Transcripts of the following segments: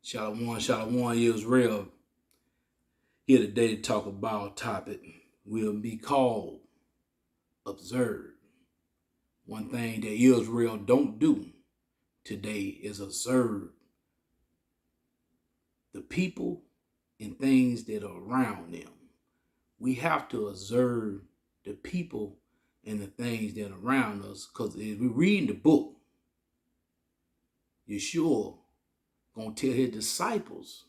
Shalom, Israel. Here today to talk about a topic will be called observe. One thing that Israel don't do today is observe the people and things that are around them. We have to observe the people and the things that are around us, because if we read the book, Yahshua gonna tell his disciples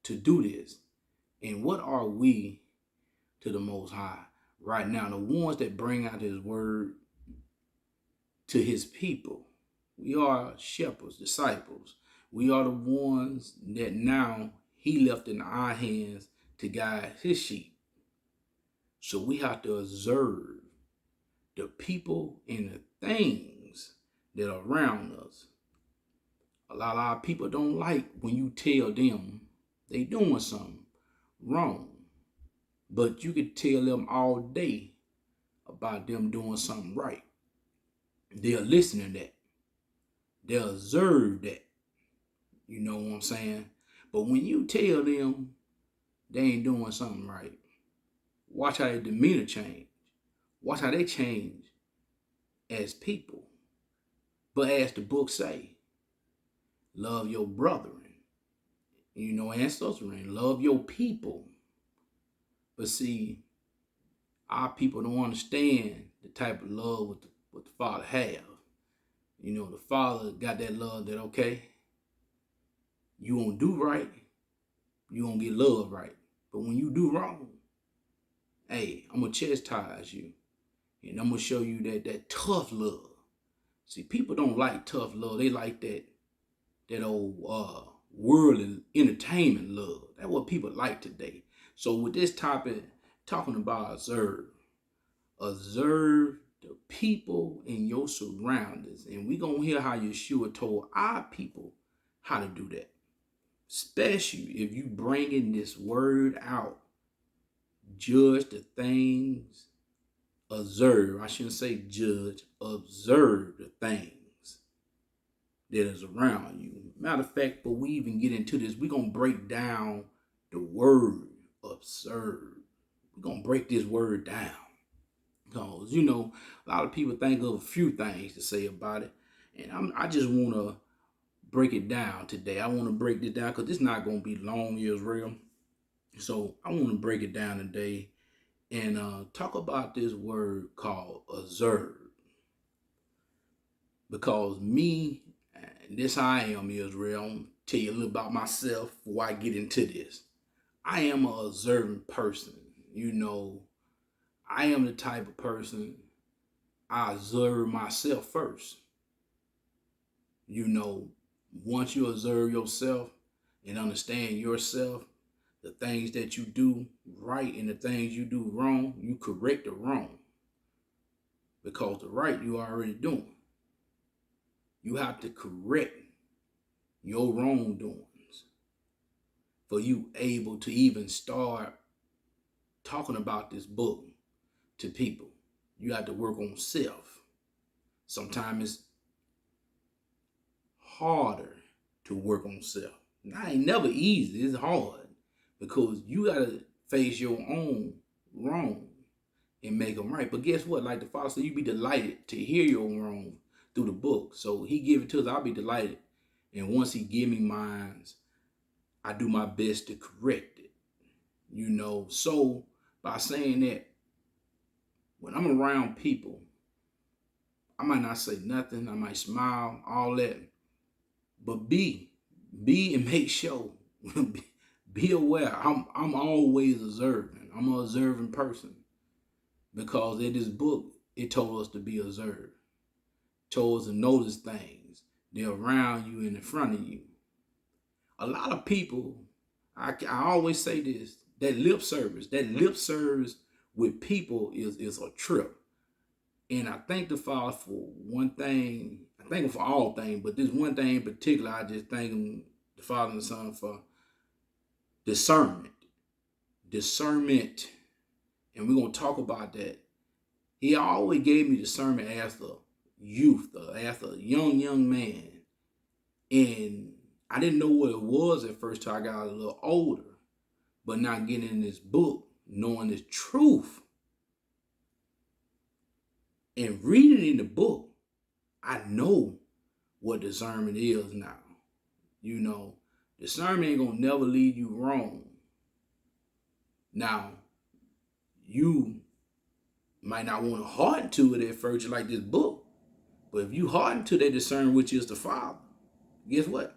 to do this. And what are we to the Most High right now? The ones that bring out his word to his people. We are shepherds, disciples. We are the ones that now he left in our hands to guide his sheep. So we have to observe the people and the things that are around us. A lot of our people don't like when you tell them they doing something wrong. But you could tell them all day about them doing something right. They'll listen to that. They'll observe that. You know what I'm saying? But when you tell them they ain't doing something right, watch how their demeanor change. Watch how they change as people. But as the book say, love your brethren, and sisterin. Love your people. But see, our people don't understand the type of love what the Father have. The Father got that love that, okay, you won't do right, you won't get love right. But when you do wrong, hey, I'm going to chastise you. And I'm going to show you that tough love. See, people don't like tough love. They like that old worldly entertainment love. That's what people like today. So with this topic, talking about observe the people in your surroundings. And we're going to hear how Yahshua told our people how to do that. Especially if you bringing this word out. Judge the things. Observe. I shouldn't say judge. Observe the things that is around you. Matter of fact, but we even get into this, we're going to break down the word observe. We're going to break this word down. Because, a lot of people think of a few things to say about it. And I just want to break it down today. I want to break this down because it's not going to be long, Israel. So I want to break it down today and talk about this word called observe. Because me, and this how I am, Israel. I'm going to tell you a little about myself before I get into this. I am an observant person. I am the type of person, I observe myself first. Once you observe yourself and understand yourself, the things that you do right and the things you do wrong, you correct the wrong. Because the right you are already doing. You have to correct your wrongdoings for you able to even start talking about this book to people. You have to work on self. Sometimes it's harder to work on self. Now, it ain't never easy. It's hard because you got to face your own wrong and make them right. But guess what? Like the Father said, you be delighted to hear your wrong through the book. So he give it to us. I'll be delighted. And once he give me mine, I do my best to correct it. So by saying that, when I'm around people, I might not say nothing. I might smile, all that. But be and make sure. Be aware. I'm always observing. I'm an observing person. Because in this book, it told us to be observed. Told us to notice things. They're around you and in front of you. A lot of people, I always say this, that lip service with people is a trip. And I thank the Father for one thing. I thank him for all things, but this one thing in particular, I just thank him, the Father and the Son, for discernment. Discernment. And we're going to talk about that. He always gave me discernment as a youth, as a young man. And I didn't know what it was at first till I got a little older. But now getting in this book, knowing the truth, and reading in the book, I know what discernment is now. You know, discernment ain't gonna never lead you wrong. Now, you might not want to harden to it at first, just like this book. But if you harden to that discernment, which is the Father, guess what?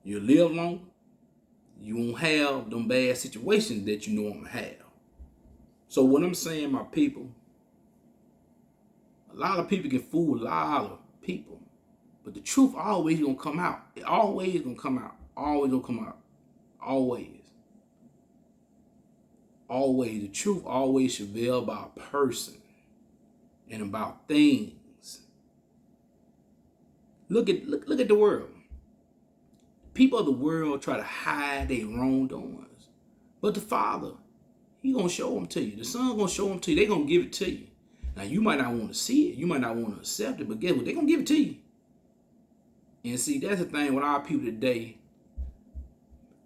You'll live longer. You won't have them bad situations that you normally have. So what I'm saying, my people, a lot of people can fool a lot of people. But the truth always gonna come out. It always gonna come out. Always gonna come out. Always. Always. The truth always should be about a person and about things. Look at the world. People of the world try to hide their wrongdoings. But the Father, He gonna show them to you. The Son gonna show them to you. They gonna give it to you. Now you might not want to see it. You might not want to accept it. But guess what? They gonna give it to you. And see, that's the thing with our people today.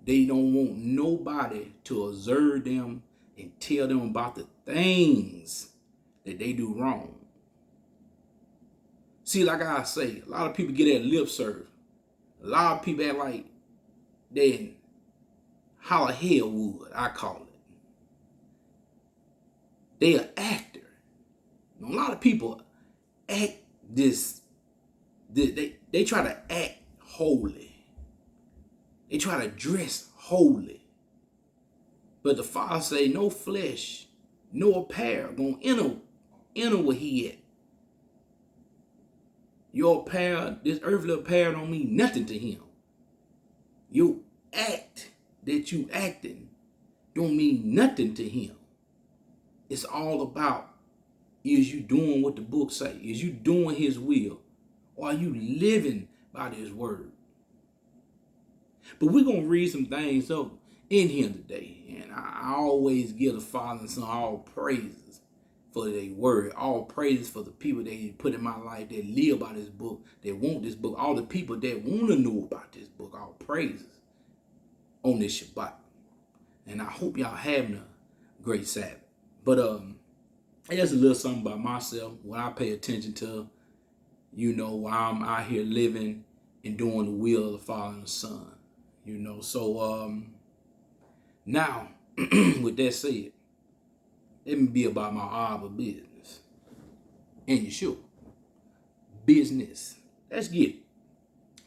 They don't want nobody to observe them and tell them about the things that they do wrong. See, like I say, a lot of people get that lip service. A lot of people act like they in Hollow Hellwood, I call it. They an actor. A lot of people act this. They try to act holy. They try to dress holy. But the Father say, no flesh, no apparel gonna enter where He at. Your apparel, this earthly apparel don't mean nothing to Him. Your act that you acting don't mean nothing to Him. It's all about, is you doing what the book say? Is you doing His will? Or are you living by this word? But we're going to read some things up in here today. And I always give the Father and Son all praises for their word. All praises for the people they put in my life that live by this book, that want this book. All the people that want to know about this book. All praises on this Shabbat. And I hope y'all having a great Sabbath. But there's a little something about myself, what I pay attention to, you know, while I'm out here living and doing the will of the Father and the Son. You know, so now, with that said, let me be about my Abba business. And Yahshua. Business. Let's get it.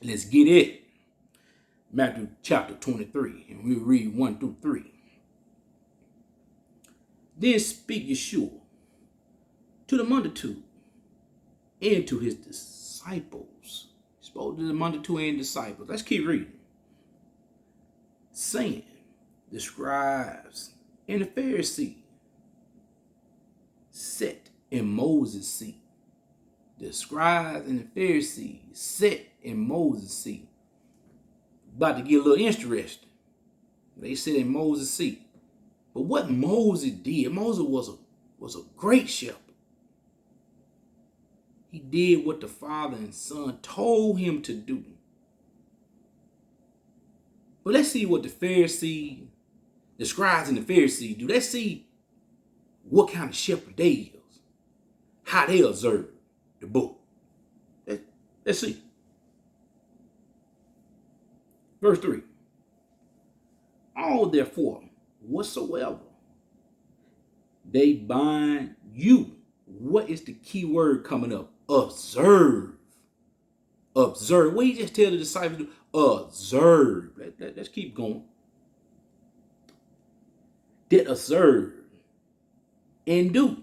Let's get it. Matthew chapter 23, and we read 1 through 3. Then speak Yahshua to the multitude and to His disciples. He spoke to the multitude and disciples. Let's keep reading. Saying, the scribes and the Pharisees sat in Moses' seat. The scribes and the Pharisees sat in Moses' seat. About to get a little interesting. They sit in Moses' seat. But what Moses did, Moses was a great shepherd. He did what the Father and Son told him to do. But let's see what the Pharisees, the scribes and the Pharisees do. Let's see what kind of shepherd they is. How they observe the book. Let's see. Verse 3. All therefore, whatsoever they bind you. What is the key word coming up? Observe. Observe. What he just tell the disciples to do? Observe. Let's keep going. That observe and do.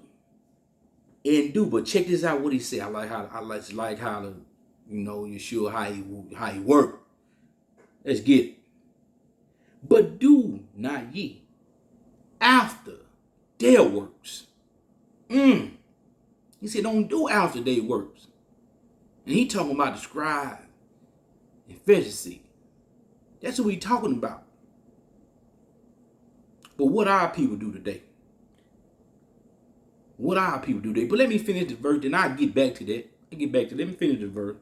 And do. But check this out what he said. I like how the, you know, Yahshua, how he work. Let's get it. But do not ye after their works. He said, don't do after their works. And he talking about the scribe and Pharisee. That's what we talking about. But what our people do today? What our people do today? But let me finish the verse, then I'll get back to that. Let me finish the verse.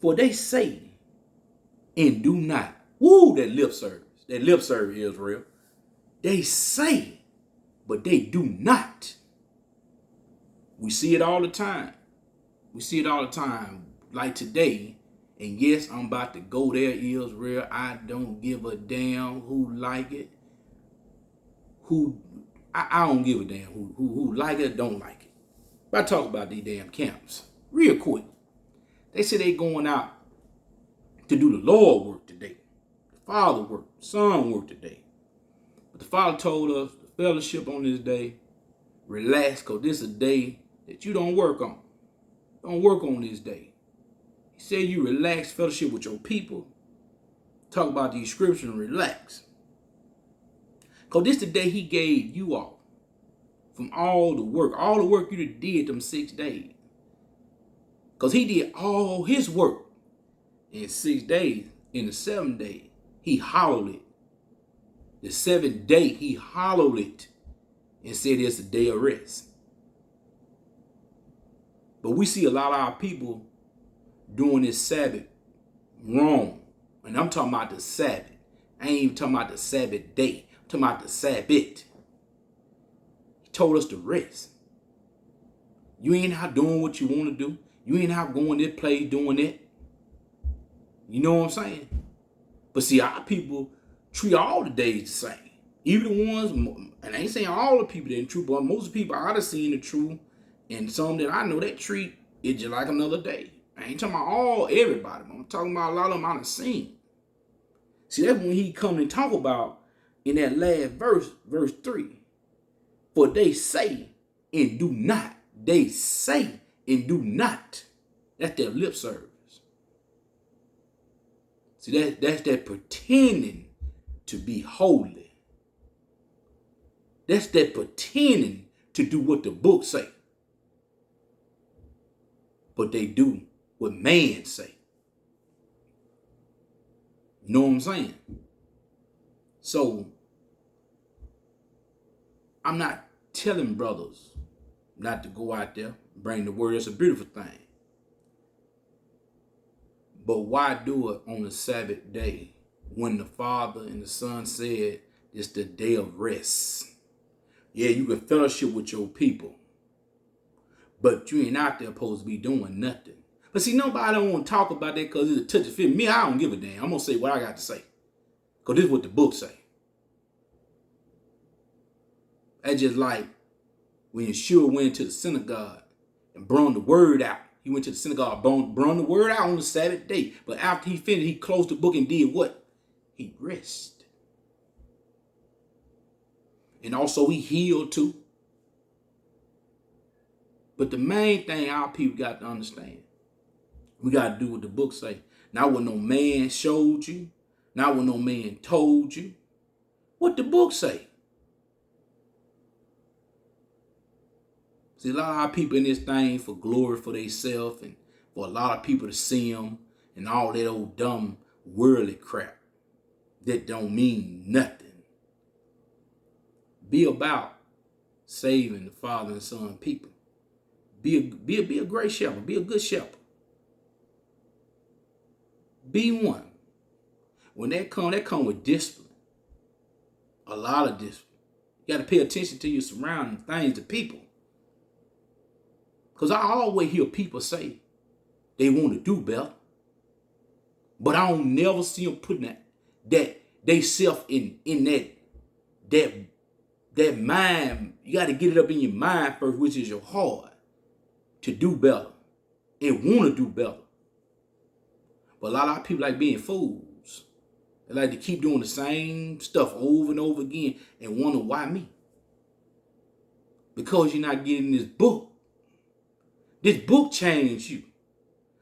For they say and do not. Woo, that lip service. That lip service, Israel. They say, but they do not. We see it all the time. We see it all the time. Like today, and yes, I'm about to go there, Israel. I don't give a damn who like it. I don't give a damn who like it or don't like it. But I talk about these damn camps real quick. They say they going out to do the Lord work today. The Father work, the Son work today. But the Father told us the fellowship on this day, relax, because this is a day that you don't work on. Don't work on this day. He said you relax, fellowship with your people. Talk about these scriptures and relax. Because this is the day he gave you all from all the work you did them 6 days. Because he did all his work in 6 days. In the 7th day, he hollowed it. The 7th day, he hollowed it and said it's a day of rest. But we see a lot of our people doing this Sabbath wrong. And I'm talking about the Sabbath. I ain't even talking about the Sabbath day. I'm talking about the Sabbath. He told us to rest. You ain't out doing what you want to do. You ain't out going this place doing that. You know what I'm saying? But see, our people treat all the days the same. Even the ones, and I ain't saying all the people that true, but most people I've seen the truth, and some that I know that treat it just like another day. I ain't talking about everybody, but I'm talking about a lot of them I've seen. See, that's when he come and talk about in that last verse 3. For they say and do not. They say and do not. That's their lip service. See, that's that pretending to be holy. That's that pretending to do what the book say. But they do what man say. You know what I'm saying? So, I'm not telling brothers not to go out there, bring the word. It's a beautiful thing. But why do it on the Sabbath day when the Father and the Son said it's the day of rest? Yeah, you can fellowship with your people, but you ain't out there supposed to be doing nothing. But see, nobody don't want to talk about that because it's a touch of fit. Me, I don't give a damn. I'm going to say what I got to say. Because this is what the book say. That's just like when Yahshua went to the synagogue and brought the word out. He went to the synagogue, brought the word out on the Sabbath day. But after he finished, he closed the book and did what? He rested. And also he healed too. But the main thing our people got to understand, we got to do what the book say. Not what no man showed you. Not what no man told you. What the book say. See, a lot of our people in this thing for glory for themselves and for a lot of people to see them and all that old dumb worldly crap that don't mean nothing. Be about saving the Father and Son people. Be a great shepherd. Be a good shepherd. Be one. When that come with discipline. A lot of discipline. You got to pay attention to your surrounding things, the people. Because I always hear people say they want to do better. But I don't never see them putting that they self in that mind. You got to get it up in your mind first, which is your heart, to do better and want to do better. But a lot of people like being fools. They like to keep doing the same stuff over and over again and wonder why me. Because you're not getting this book. This book changed you.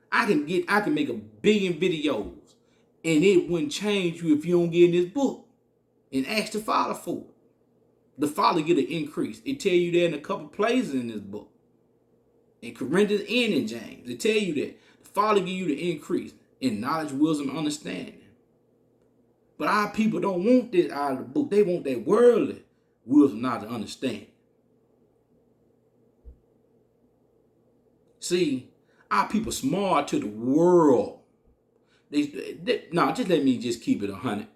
I can make a billion videos and it wouldn't change you if you don't get in this book and ask the Father for it. The Father get an increase. It tell you that in a couple places in this book. In Corinthians and in James. It tell you that. The Father give you the increase in knowledge, wisdom, and understanding. But our people don't want this out of the book. They want that worldly wisdom, knowledge, and understanding. See, our people smart to the world. No, just let me just keep it 100.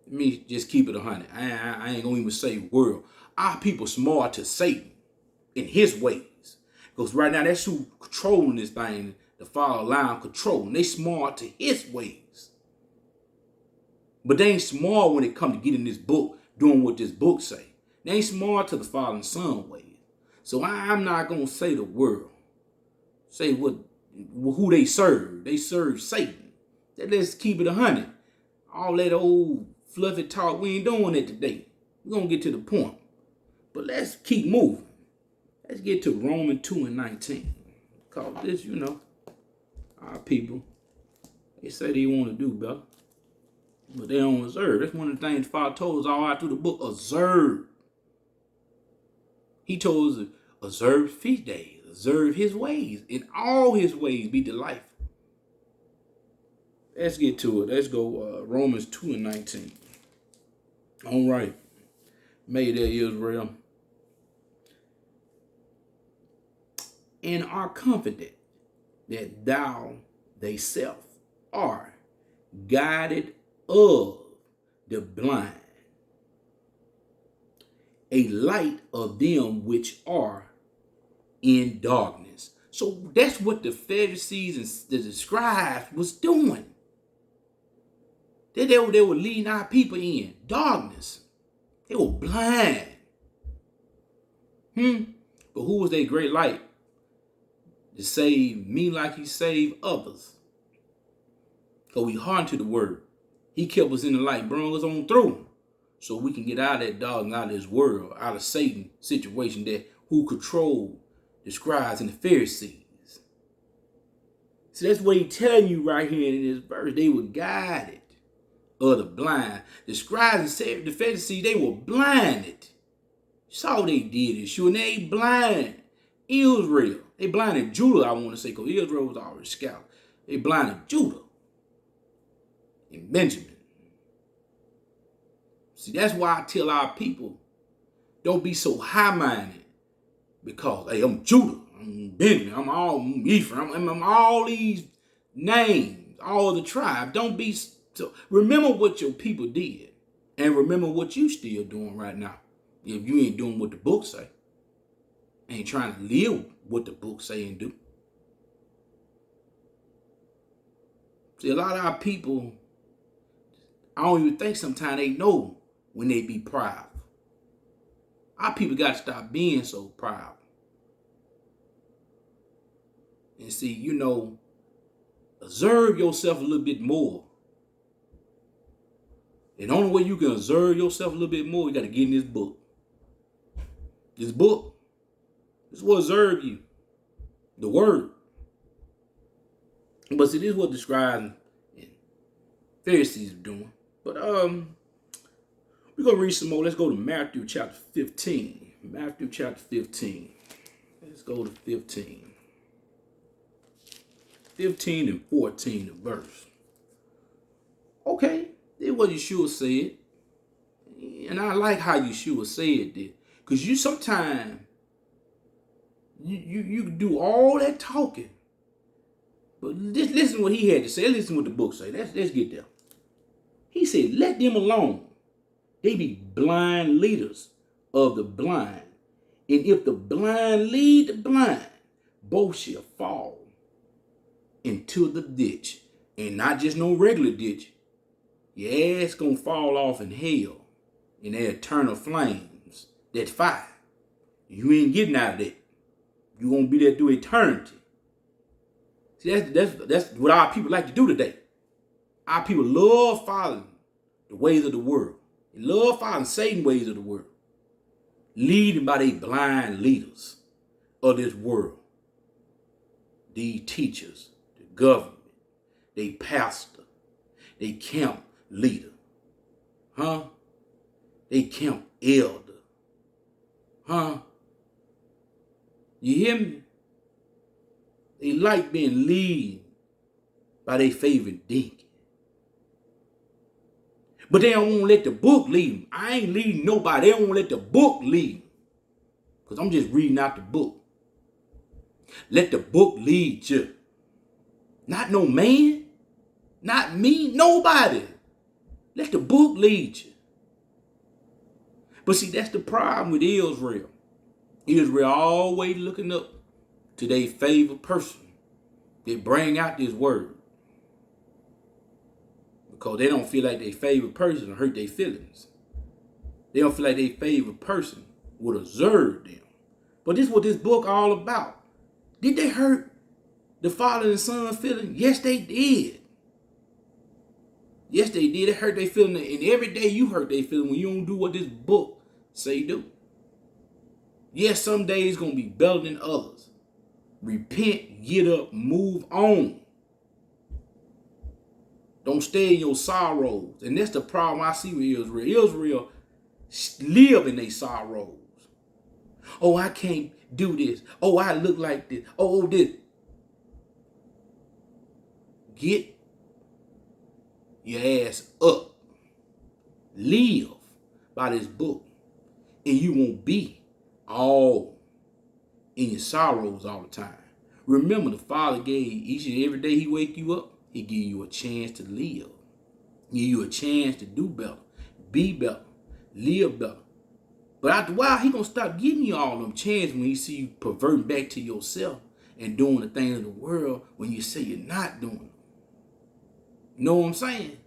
Let me just keep it 100. I ain't gonna even say world. Our people smart to Satan in his ways. Because right now that's who controlling this thing. The Father line controlling. They smart to his ways. But they ain't smart when it comes to getting this book, doing what this book say. They ain't smart to the Father and Son ways. So I'm not gonna say the world. Say who they serve. They serve Satan. Let's keep it 100. All that old fluffy talk, we ain't doing it today. We're gonna get to the point. But let's keep moving. Let's get to Romans 2:19. Because this, our people, they say they want to do better, but they don't observe. That's one of the things the Father told us all out through the book. Observe. He told us to observe feast days, observe his ways. In all his ways be delightful. Let's get to it. Let's go Romans 2:19. All right. Made that Israel. And are confident that thou thyself art guided of the blind, a light of them which are in darkness. So that's what the Pharisees and the scribes was doing. They were leading our people in darkness. They were blind. But who was their great light? To save me like he saved others. Because we hardened to the word. He kept us in the light, brought us on through. So we can get out of that darkness, out of this world, out of Satan's situation that who controlled the scribes and the Pharisees. So that's what he's telling you right here in this verse. They were guided of the blind. The scribes and the Pharisees, they were blinded. That's all they did is sure, and they blind Israel. They blinded Judah, I want to say, because Israel was already scattered. They blinded Judah and Benjamin. See, that's why I tell our people, don't be so high-minded. Because, hey, I'm Judah, I'm Benjamin, I'm Ephraim, I'm all these names, all the tribes. Don't be so. Remember what your people did. And remember what you still doing right now. If you ain't doing what the book say. Ain't trying to live what the book say and do. See, a lot of our people, I don't even think sometimes they know when they be proud. Our people got to stop being so proud. And see, observe yourself a little bit more. And the only way you can observe yourself a little bit more, you got to get in this book. This book. This will observe you. The word. But see, this is what the scribes and Pharisees are doing. But we're going to read some more. Let's go to Matthew chapter 15. Matthew chapter 15. Let's go to 15. 15 and 14 the verse. Okay, this is what Yahshua said. And I like how Yahshua said this. Because you sometimes, you do all that talking. But listen what he had to say. Listen what the book say. Let's get there. He said, let them alone. They be blind leaders of the blind. And if the blind lead the blind, both shall fall into the ditch. And not just no regular ditch. Your ass gonna fall off in hell. In their eternal flames. That fire. You ain't getting out of that. You gonna be there through eternity. See, that's what our people like to do today. Our people love following the ways of the world. They love following Satan's ways of the world. Leading by these blind leaders of this world. These teachers, the government, they pastor, they camp leader. They camp elder. You hear me? They like being led by their favorite deacon. But they don't want to let the book lead them. I ain't leading nobody. They don't want to let the book lead them. Because I'm just reading out the book. Let the book lead you. Not no man. Not me, nobody. Let the book lead you. But see, that's the problem with Israel. Israel always looking up to their favorite person. They bring out this word. Because they don't feel like their favorite person will hurt their feelings. They don't feel like their favorite person would observe them. But this is what this book all about. Did they hurt the father and son feeling? Yes, they did. Yes, they did. It hurt their feeling. And every day you hurt their feeling when you don't do what this book say do. Yes, some days going to be better than others. Repent, get up, move on. Don't stay in your sorrows. And that's the problem I see with Israel. Israel live in their sorrows. Oh, I can't do this. Oh, I look like this. Oh, this. Get your ass up. Live by this book. And you won't be all in your sorrows all the time. Remember, the Father gave each and every day he wake you up, he give you a chance to live. Give you a chance to do better, be better, live better. But after a while, he gonna stop giving you all them chances when he see you perverting back to yourself and doing the things of the world when you say you're not doing them. You know what I'm saying?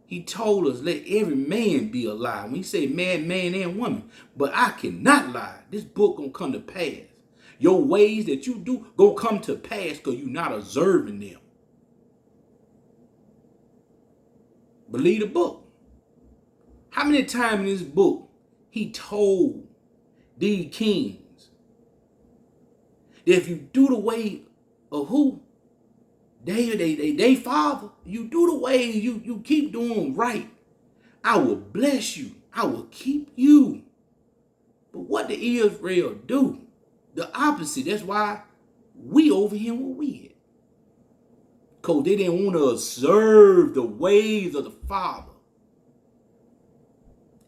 He told us, let every man be a lie. When he said man, and woman. But I cannot lie. This book gonna come to pass. Your ways that you do gonna come to pass because you're not observing them. Believe the book. How many times in this book he told these kings that if you do the way of who? They father, you do the way you keep doing right, I will bless you. I will keep you. But what did Israel do? The opposite. That's why we over here where we at. Because they didn't want to observe the ways of the Father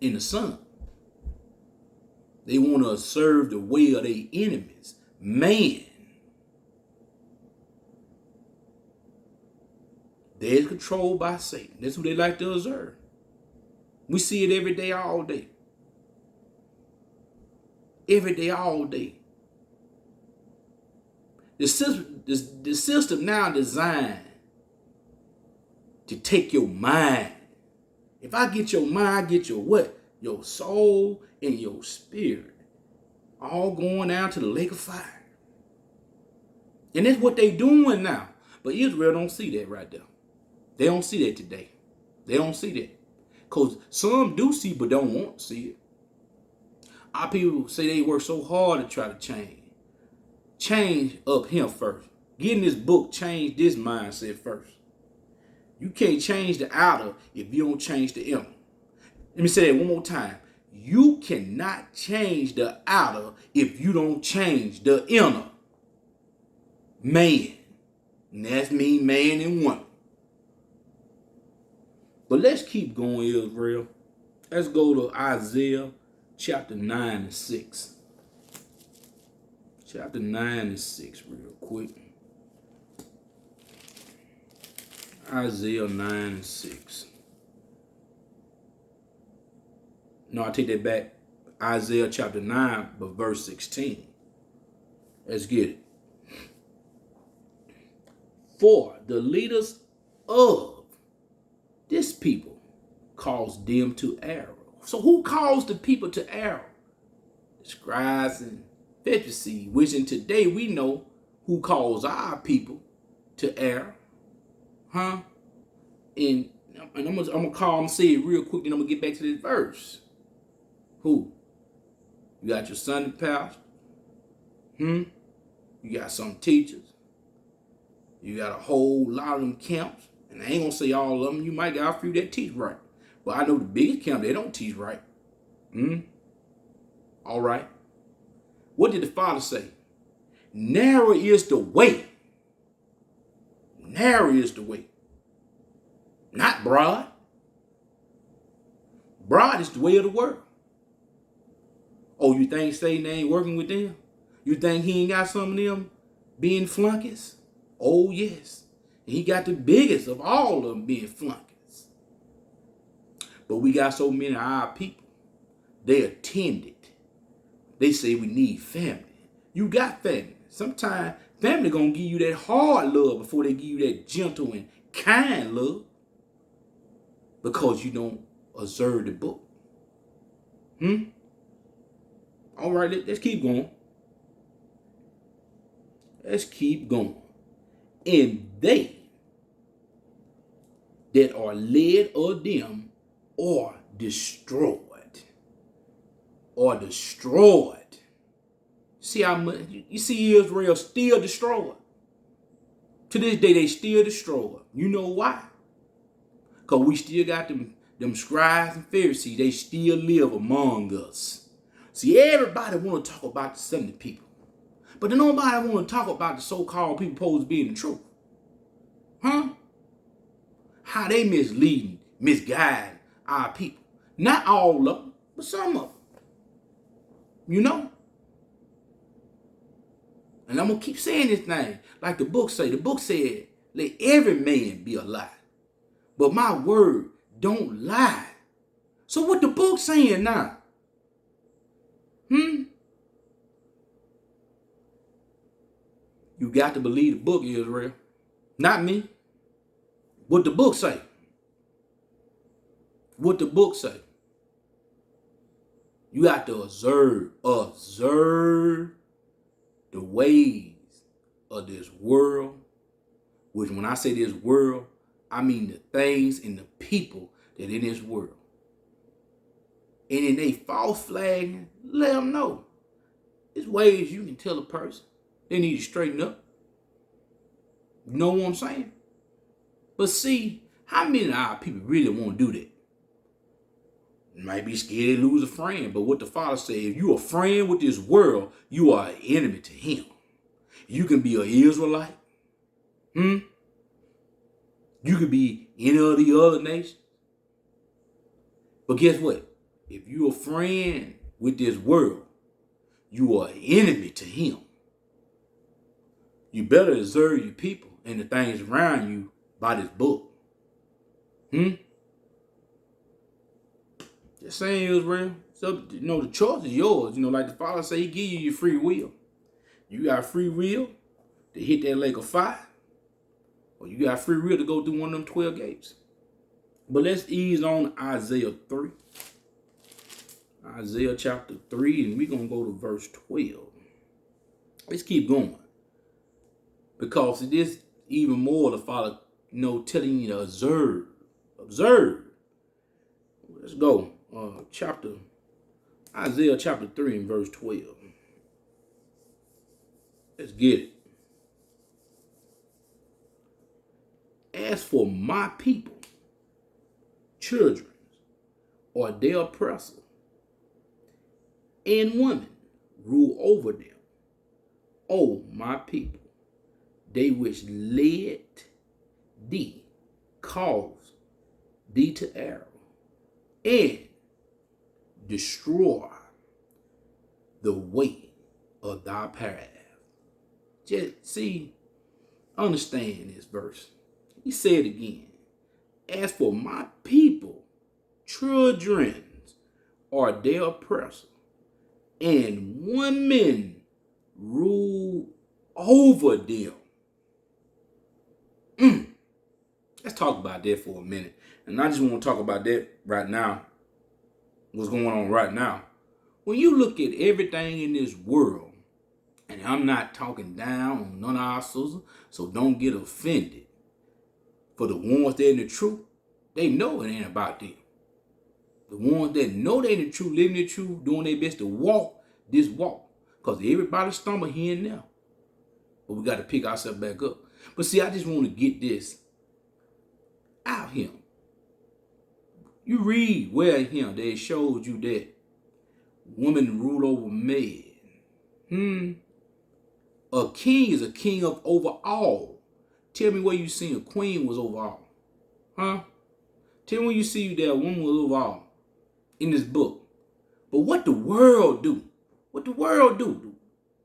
and the Son. They want to observe the way of their enemies. Man. They're controlled by Satan. That's who they like to observe. We see it every day, all day. Every day, all day. The system now designed to take your mind. If I get your mind, I get your what? Your soul and your spirit. All going down to the lake of fire. And that's what they doing now. But Israel don't see that right there. They don't see that today. They don't see that. Because some do see but don't want to see it. Our people say they work so hard to try to change. Change up here first. Get in this book, change this mindset first. You can't change the outer if you don't change the inner. Let me say that one more time. You cannot change the outer if you don't change the inner. Man. And that's me, man and woman. But let's keep going, Israel. Let's go to Isaiah chapter 9 and 6. Chapter 9 and 6 real quick. Isaiah 9 and 6. No, I take that back. Isaiah chapter 9, but verse 16. Let's get it. For the leaders of this people caused them to err. So who caused the people to err? The scribes and Pharisees, which in today we know who caused our people to err. Huh? And I'm gonna call them, say it real quick, then I'm gonna get back to this verse. Who? You got your Sunday pastor. You got some teachers. You got a whole lot of them camps. And I ain't gonna say all of them. You might got a few that teach right. But I know the biggest camp, they don't teach right. All right. What did the Father say? Narrow is the way. Narrow is the way. Not broad. Broad is the way of the world. Oh, you think Satan ain't working with them? You think he ain't got some of them being flunkies? Oh, yes. And he got the biggest of all of them being flunkies. But we got so many of our people, they attended. They say we need family. You got family. Sometimes family gonna give you that hard love before they give you that gentle and kind love. Because you don't observe the book. All right, let's keep going. Let's keep going. And they that are led of them are destroyed. Or destroyed. See how much you see Israel still destroyed. To this day, they still destroyed. You know why? Because we still got them scribes and Pharisees. They still live among us. See, everybody want to talk about the 70 people. But then nobody want to talk about the so-called people supposed to be in the truth. How they misguide our people. Not all of them, but some of them. You know? And I'm going to keep saying this thing. Like the book say. The book said, let every man be a lie. But my word don't lie. So what the book saying now? You got to believe the book, Israel. Not me. What the book say. What the book say. You got to observe the ways of this world. Which when I say this world, I mean the things and the people that in this world. And in they false flagging, let them know. There's ways you can tell a person they need to straighten up. You know what I'm saying? But see, how many of our people really want to do that? You might be scared to lose a friend, but what the Father said, if you are a friend with this world, you are an enemy to him. You can be an Israelite. You could be any of the other nations. But guess what? If you're a friend with this world, you are an enemy to him. You better observe your people and the things around you by this book. Just saying, Israel. So, the choice is yours. Like the Father say, he give you your free will. You got free will to hit that lake of fire. Or you got free will to go through one of them 12 gates. But let's ease on Isaiah 3. Isaiah chapter 3, and we're going to go to verse 12. Let's keep going. Because it is even more the Father, telling you to observe. Observe. Let's go. Isaiah chapter 3 and verse 12. Let's get it. As for my people, children are their oppressor, and women rule over them. O my people, they which led thee, cause thee to err, and destroy the way of thy path. Just see, understand this verse. He said again, as for my people, children are their oppressor, and women rule over them. Let's talk about that for a minute. And I just want to talk about that right now. What's going on right now. When you look at everything in this world, and I'm not talking down on none of our sisters, so don't get offended. For the ones that in the truth, they know it ain't about them. The ones that know they in the truth, living the truth, doing their best to walk this walk. Because everybody stumble here and there. But we got to pick ourselves back up. But see, I just want to get this out here. You read where here they showed you that women rule over men. A king is a king of over all. Tell me where you seen a queen was over all. Tell me when you see that a woman was over all in this book. But what the world do? What the world do?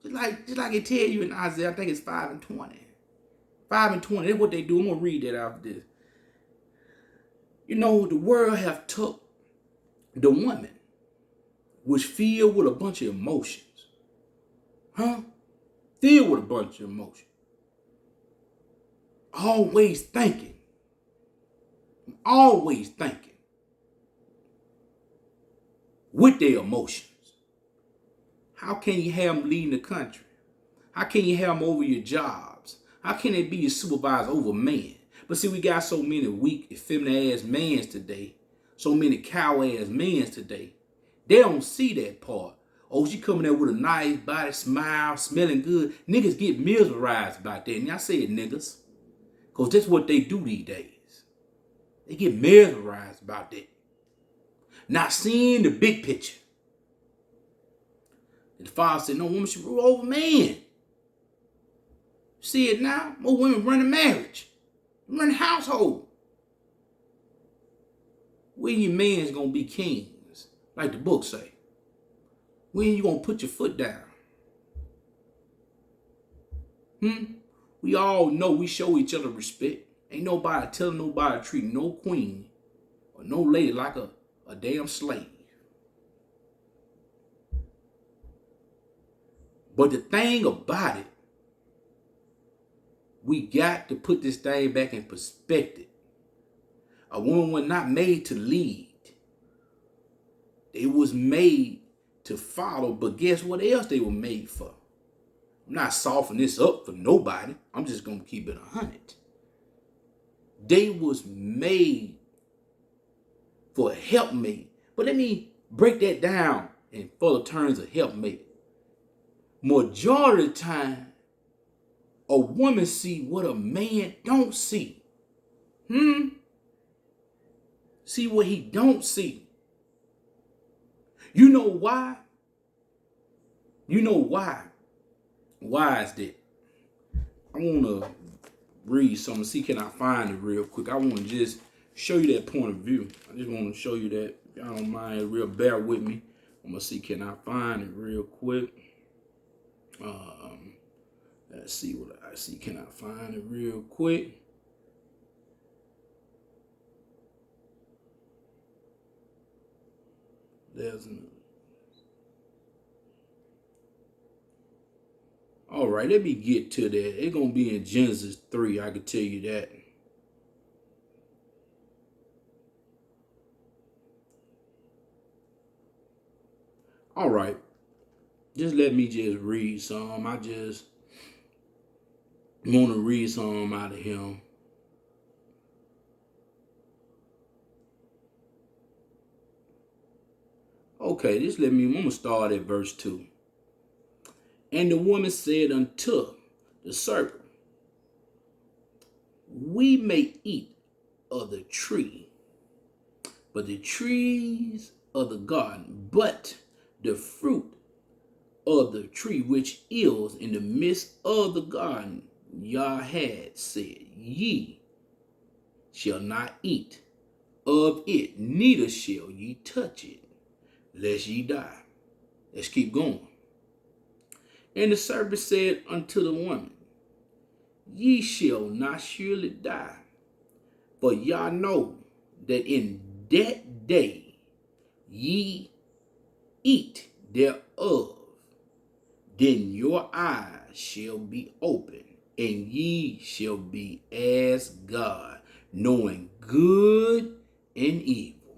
Just like it tell you in Isaiah, I think it's 5 and 20. 5 and 20. That's what they do. I'm going to read that after this. You know, the world have took the woman, which filled with a bunch of emotions. Huh? Filled with a bunch of emotions. Always thinking. Always thinking. With their emotions. How can you have them leading the country? How can you have them over your jobs? How can they be your supervisor over men? But see, we got so many weak, effeminate ass mans today. So many cow ass mans today. They don't see that part. Oh, she coming there with a nice body, smile, smelling good. Niggas get mesmerized about that. And I say it, niggas. Because that's what they do these days. They get mesmerized about that. Not seeing the big picture. And the father said, no woman should rule over man. See it now? More women run a marriage. Run a household. When your man's going to be kings, like the book say. When you going to put your foot down? We all know we show each other respect. Ain't nobody telling nobody to treat no queen or no lady like a damn slave. But the thing about it, we got to put this thing back in perspective. A woman was not made to lead. They was made to follow, but guess what else they were made for? I'm not softening this up for nobody. I'm just going to keep it 100. They was made for a helpmate. But let me break that down in further terms of helpmate. Majority of the time, a woman see what a man don't see. See what he don't see. You know why? You know why? Why is that? I want to read something. See, can I find it real quick? I want to just show you that point of view. I just want to show you that. If y'all don't mind, real bear with me. I'm going to see, can I find it real quick? Let's see what I see. Can I find it real quick? There's an. All right, let me get to that. It's going to be in Genesis 3. I can tell you that. All right. Just let me just read some. I just want to read some out of him. Okay, just let me, I'm going to start at verse 2. And the woman said unto the serpent, we may eat of the tree, but the trees of the garden, but the fruit of the tree which is in the midst of the garden, YAH had said, ye shall not eat of it, neither shall ye touch it, lest ye die. Let's keep going. And the serpent said unto the woman, ye shall not surely die, for y'all know that in that day ye eat thereof, then your eyes shall be open, and ye shall be as God, knowing good and evil.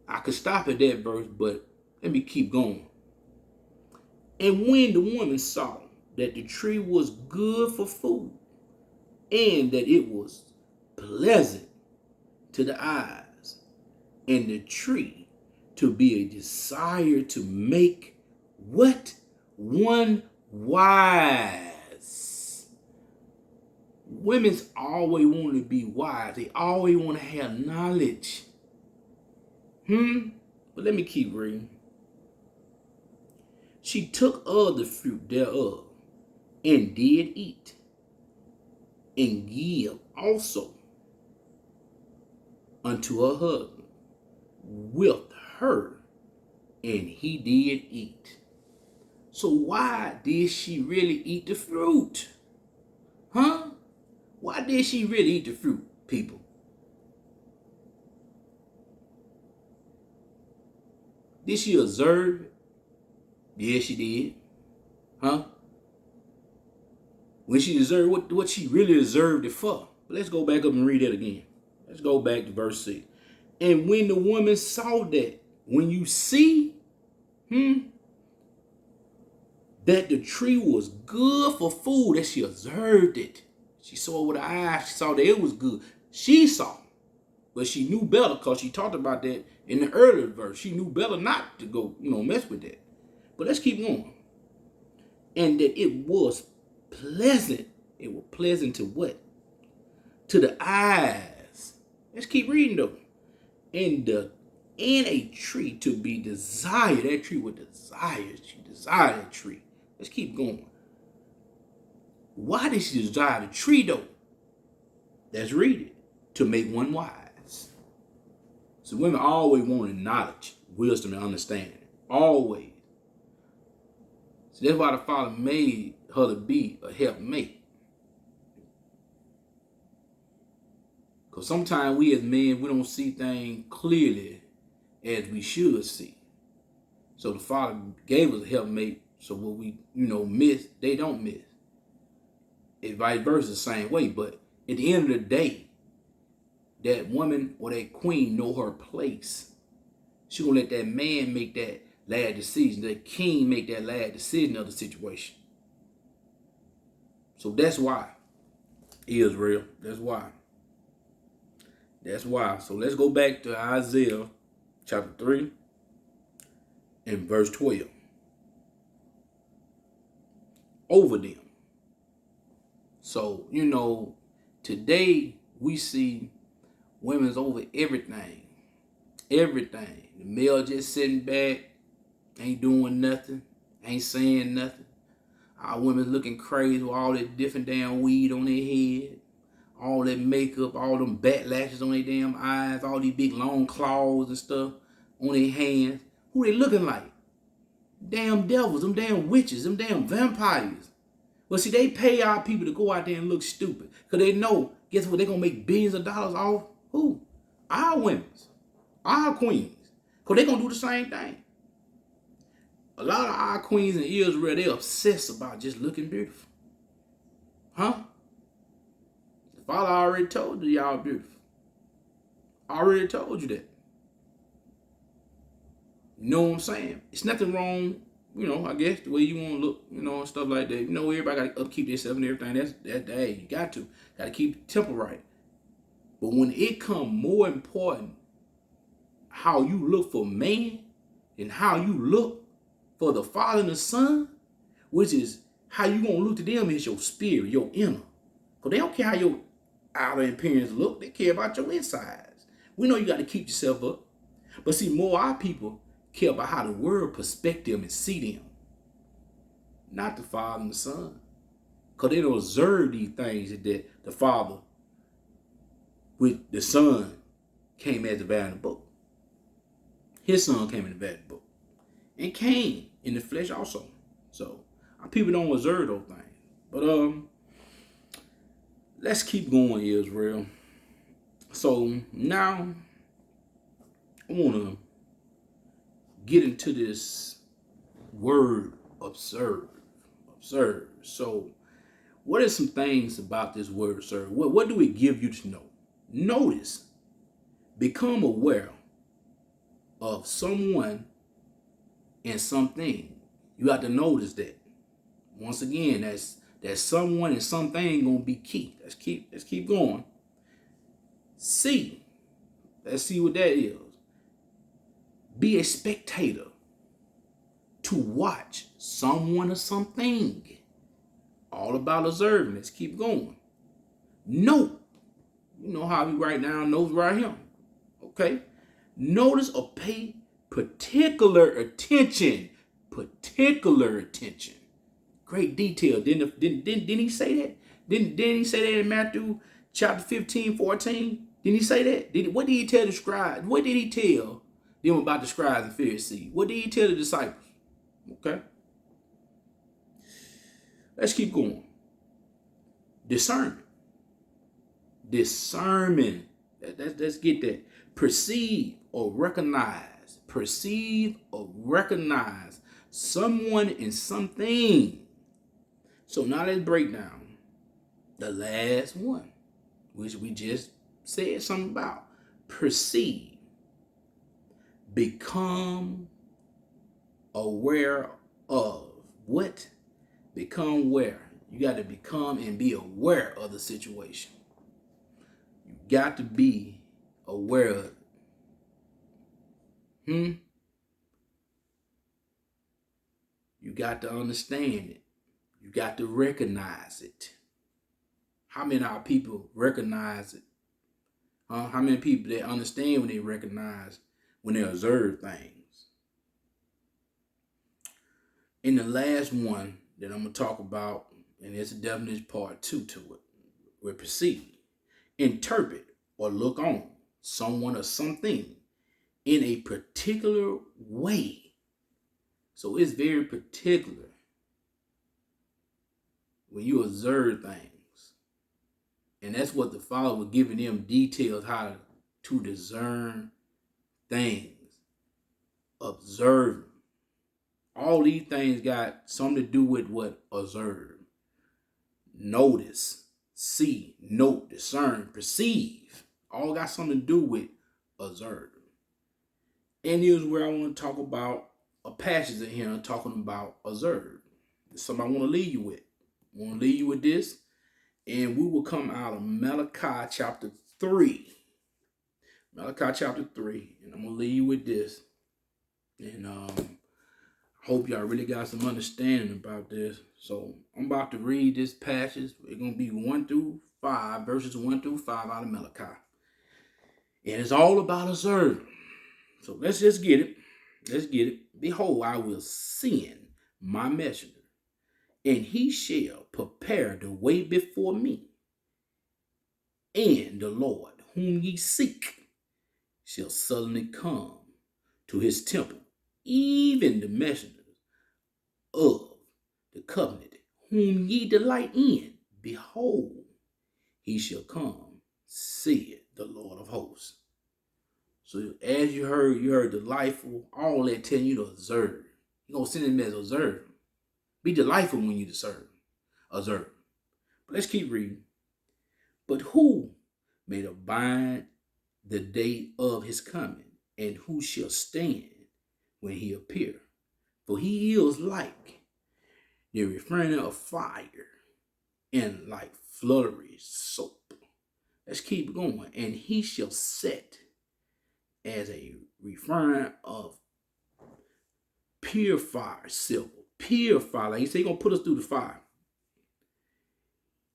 I could stop at that verse, but let me keep going. And when the woman saw that the tree was good for food, and that it was pleasant to the eyes, and the tree to be a desire to make what? One wise. Women's always want to be wise. They always want to have knowledge. But let me keep reading. She took of the fruit thereof, and did eat, and give also unto her husband with her, and he did eat. So why did she really eat the fruit? Huh? Why did she really eat the fruit, people? Did she observe it? Yeah, she did. Huh? When she deserved what she really deserved it for. But let's go back up and read that again. Let's go back to verse 6. And when the woman saw that, when you see that the tree was good for food, that she observed it. She saw it with her eyes. She saw that it was good. She saw. But she knew better because she talked about that in the earlier verse. She knew better not to go, mess with that. But let's keep going. And that it was pleasant. It was pleasant to what? To the eyes. Let's keep reading though. And a tree to be desired. That tree was desired. She desired that tree. Let's keep going. Why did she desire the tree though? Let's read it. To make one wise. So women always wanted knowledge, wisdom, and understanding. Always. So that's why the Father made her to be a helpmate. Because sometimes we as men, we don't see things clearly as we should see. So the Father gave us a helpmate, so what we, miss, they don't miss. It vice versa the same way. But at the end of the day, that woman or that queen know her place. She gonna let that man make that last decision. That king make that last decision of the situation. So that's why. Israel. That's why. That's why. So let's go back to Isaiah chapter 3 and verse 12. Over them. So, today we see women's over everything. Everything. The male just sitting back, ain't doing nothing, ain't saying nothing. Our women looking crazy with all that different damn weed on their head, all that makeup, all them backlashes on their damn eyes, all these big long claws and stuff on their hands. Who they looking like? Damn devils, them damn witches, them damn vampires. Well, see, they pay our people to go out there and look stupid. Because they know, guess what, they're going to make billions of dollars off? Who? Our women, our queens. Because they're going to do the same thing. A lot of our queens in Israel, they obsessed about just looking beautiful. Huh? The Father already told you y'all beautiful. I already told you that. You know what I'm saying? It's nothing wrong, I guess, the way you want to look, and stuff like that. Everybody got to upkeep themselves and everything. That's hey, you got to keep the temple right. But when it comes more important how you look for man and how you look for the Father and the Son, which is how you going to look to them is your spirit, your inner. Because they don't care how your outer appearance look. They care about your insides. We know you got to keep yourself up. But see, more our people care about how the world perspect them and see them. Not the Father and the Son. Because they don't observe these things that the Father with the Son came as the value in the book. His Son came in the value in the book. And came in the flesh also. So our people don't observe those things. But let's keep going, Israel. So now I want to get into this word observe. Observe. So what are some things about this word observe? What do it give you to know? Notice. Become aware of someone and something. You have to notice that. Once again, that's someone and something gonna be key. Let's keep going. See. Let's see what that is. Be a spectator. To watch someone or something. All about observing. Let's keep going. Note. You know how we write down notes right here. Okay. Notice or pay particular attention. Particular attention. Great detail. Didn't he say that? Didn't he say that in Matthew chapter 15, 14? Didn't he say that? What did he tell the scribes? What did he tell them about the scribes and Pharisees? What did he tell the disciples? Okay. Let's keep going. Discernment. Discernment. Let's get that. Perceive or recognize. Perceive or recognize someone and something. So now let's break down the last one, which we just said something about. Perceive. Become aware of. What? Become aware. You got to become and be aware of the situation. You got to be aware of it. You got to understand it. You got to recognize it. How many of our people recognize it? How many people they understand when they recognize, when they observe things? In the last one that I'm going to talk about, and it's definitely part 2 to it, we perceive, interpret, or look on someone or something in a particular way. So it's very particular when you observe things. And that's what the Father was giving them details how to discern things, observe. All these things got something to do with what? Observe. Notice, see, note, discern, perceive. All got something to do with observe. And here's where I want to talk about a passage in here talking about observe. It's something I want to leave you with. I want to leave you with this. And we will come out of Malachi chapter 3. Malachi chapter 3. And I'm going to leave you with this. And I hope y'all really got some understanding about this. So I'm about to read this passage. It's going to be 1 through 5, verses 1 through 5 out of Malachi. And it's all about observing. So let's just get it. Let's get it. Behold, I will send my messenger, and he shall prepare the way before me. And the Lord, whom ye seek, shall suddenly come to his temple, even the messengers of the covenant, whom ye delight in. Behold, he shall come, saith the Lord of hosts. So as you heard delightful, all that telling you to observe. You're going to send him as observe. Be delightful when you observe. But let's keep reading. But who may abide the day of his coming, and who shall stand when he appear? For he is like the refining of fire, and like fluttery soap. Let's keep going. And he shall set as a refiner of pure fire, silver. Pure fire. Like he said, he's going to put us through the fire.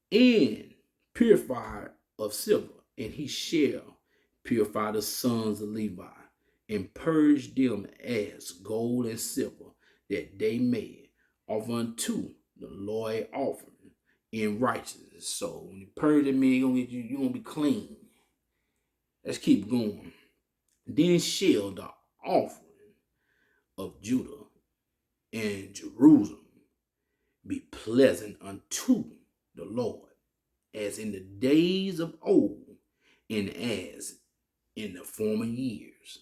And purifier of silver. And he shall purify the sons of Levi, and purge them as gold and silver, that they may offer unto the Lord offering in righteousness. So when you purge them, you're gonna be clean. Let's keep going. Then shall the offering of Judah and Jerusalem be pleasant unto the Lord, as in the days of old, and as in the former years.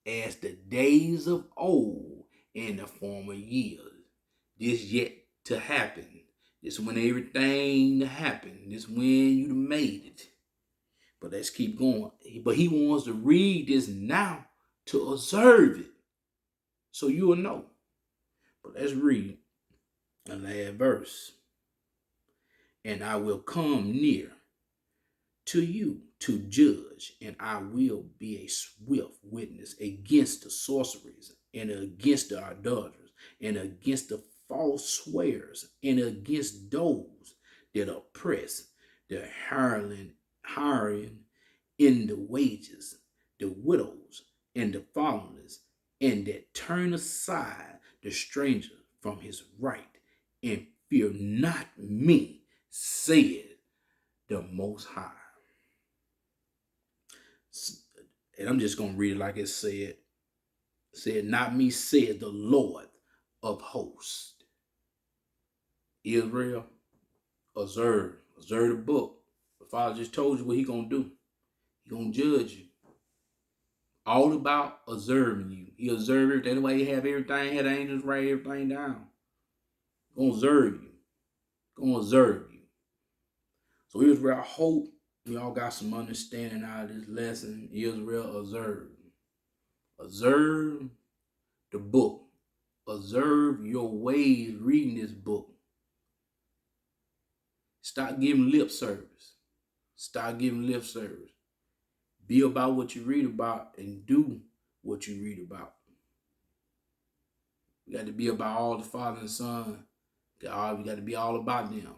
As the days of old in the former years. This yet to happen. This when everything happened. This when you made it. But let's keep going. But he wants to read this now to observe it, so you will know. But let's read the last verse. And I will come near to you to judge, and I will be a swift witness against the sorceries, and against the idolaters, and against the false swearers, and against those that oppress the hiring in the wages, the widows, and the fatherless, and that turn aside the stranger from his right, and fear not me, said the Most High. And I'm just going to read it like it said. Said, not me, said the Lord of hosts. Israel, observe Observe the book. The Father just told you what he gonna do. He gonna judge you. All about observing you. He observe everything. That's why he have everything, had angels write everything down. Gonna observe you. Gonna observe you. So Israel, I hope we all got some understanding out of this lesson. Israel, observe. Observe the book. Observe your ways reading this book. Stop giving lip service. Stop giving lip service. Be about what you read about and do what you read about. We got to be about all the Father and Son. We got to be all about them.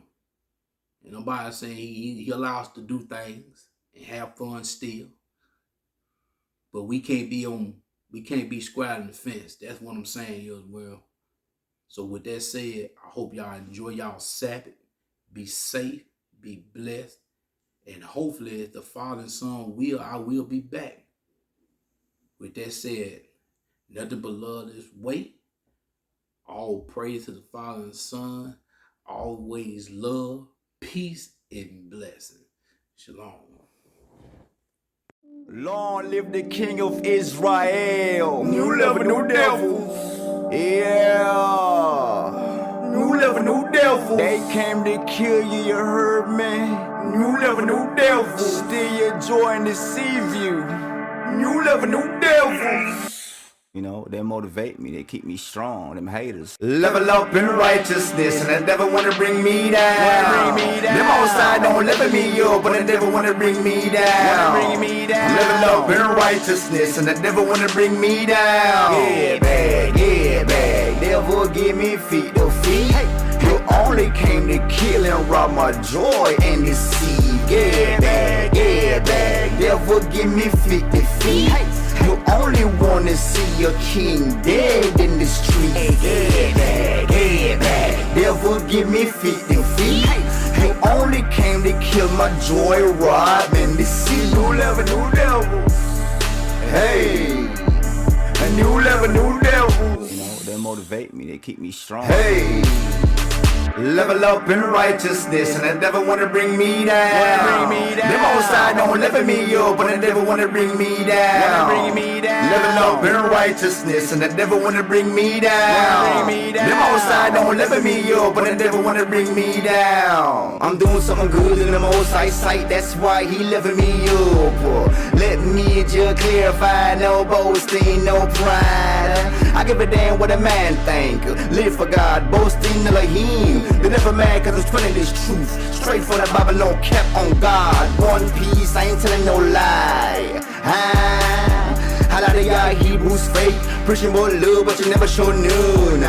And nobody saying he allows us to do things and have fun still. But we can't be squaring the fence. That's what I'm saying as well. So with that said, I hope y'all enjoy y'all Sabbath. Be safe, be blessed. And hopefully, if the Father and Son will, I will be back. With that said, nothing but love this way. All praise to the Father and Son. Always love, peace, and blessing. Shalom. Long live the King of Israel. New level, new devils. Yeah. New level, new devils. They came to kill you, you heard me. New level, new devils. Steal your joy and deceive you. New level, new devils. You know, they motivate me, they keep me strong, them haters. Level up in righteousness, and the devil wanna bring me down. Them outside don't level me up, but the devil wanna bring me down. Level up in righteousness, and the devil wanna bring me down. Yeah, bag, devil give me feet to feed. You only came to kill and rob my joy and deceive. Yeah, bag, devil give me feet to feed. You only wanna see your king dead in the street. Yeah, devil give me feet to feed. You only came to kill my joy, rob and deceive. New level, new devils. Hey, a new level, new devils. You know, they motivate me, they keep me strong. Hey. Level up in righteousness, and the devil wanna bring me down. Them outside don't level me up, but the devil wanna bring me down. Level up in righteousness, and the devil wanna bring me down. Them outside don't level me up, but the devil wanna bring me down. I'm doing something good in the MostHigh sight, that's why he level me up. Let me just clarify, no boasting, no pride. I give a damn what a man think. Live for God, boasting Elohim. They never mad cause I'm spreading this truth. Straight for the Babylon, kept on God. One piece, I ain't telling no lie. Hallelujah, Hebrews fake. Preaching more love, but you never show none.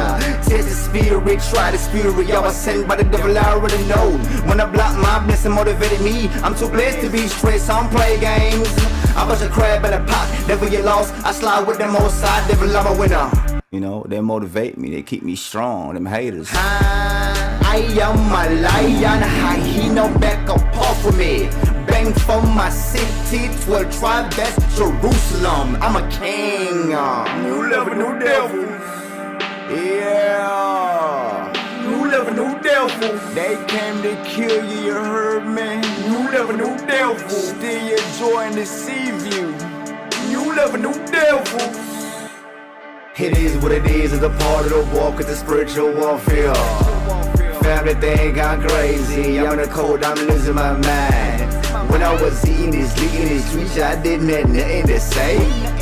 Test the spirit, try the spirit. Y'all was sent by the devil, I already know. When I block my blessing motivated me. I'm too blessed to be stressed, I don't play games. I bust a crab in a pot, never get lost. I slide with them outside, devil, I'm a winner. You know, they motivate me, they keep me strong, them haters. I am a lion, he no back up off of me. Bang from my city, 12 tribe, that's Jerusalem. I'm a king. New level, new devils. Yeah. New level, new devils. They came to kill you, you heard me. New level, new devils. Steal your joy and deceive you. New level, new devils. It is what it is, it's a part of the walk, it's a spiritual warfare. Family think I'm crazy, I'm in the cold, I'm losing my mind. When I was eating these streets, I didn't have nothing to say.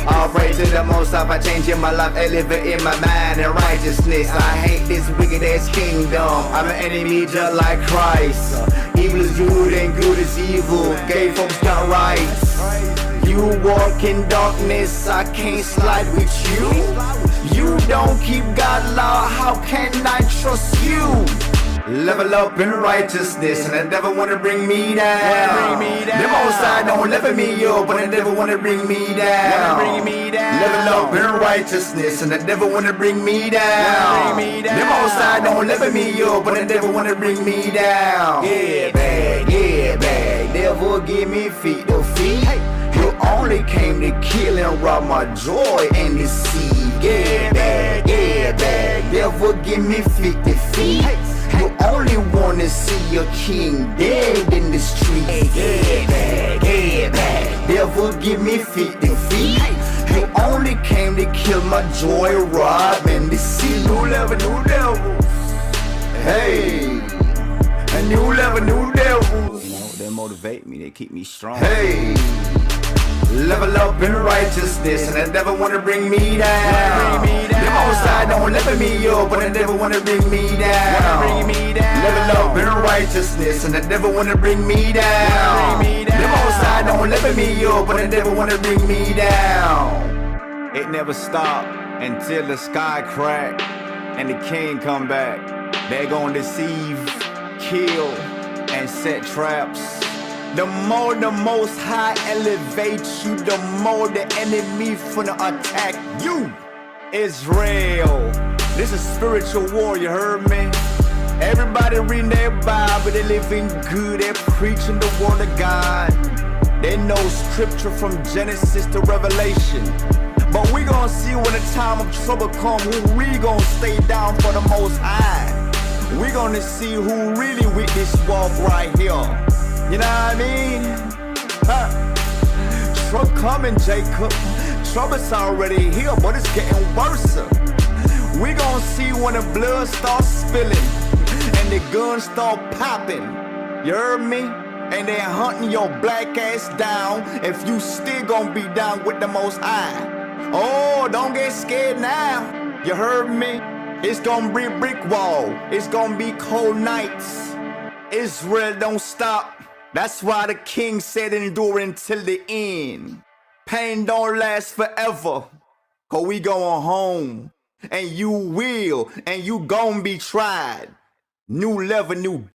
All praise to the Most High, I changing my life, elevating my mind and righteousness. I hate this wicked ass kingdom, I'm an enemy just like Christ. Evil is good and good is evil, gay folks got rights. You walk in darkness, I can't slide with you. You don't keep God law, how can I trust you? Level up in righteousness, and the devil wanna bring me down. Them outside don't level me up, but the devil wanna bring me down. Level up in righteousness, and the devil wanna bring me down. Them outside don't level me up, but the devil wanna bring me down. Yeah, bag, devil give me feet to feed. You only came to kill and rob my joy and deceive. Yeah, bag, devil give me feet to feed. You only wanna see a king dead in the street. Devil give me 50 feet. He only came to kill my joy, rob, and deceive. New level, new devils. Hey, a new level, new devils. You know, they motivate me, they keep me strong. Hey, level up in righteousness, and the devil wanna bring me down. The most high don't level me up, but the devil wanna bring me down. Level up in righteousness, and the devil wanna bring me down. The most high don't level me up, but the devil wanna bring me down. It never stopped until the sky cracked and the king come back. They gon' deceive, kill, and set traps. The more the Most High elevates you, the more the enemy finna attack you. Israel, this is spiritual war, you heard me? Everybody reading their Bible, they living good, they preaching the word of God. They know scripture from Genesis to Revelation. But we gon' see when the time of trouble come, who we gon' stay down for the Most High. We gonna see who really with this walk right here. You know what I mean? Trouble coming, Jacob. Trouble's already here, but it's getting worse. We gon' see when the blood starts spilling and the guns start popping. You heard me? And they hunting your black ass down if you still gon' be down with the Most High. Oh, don't get scared now. You heard me? It's gonna be a brick wall. It's gonna be cold nights. Israel don't stop. That's why the king said endure until the end. Pain don't last forever. Cause we going home. And you will. And you gon' be tried. New level, new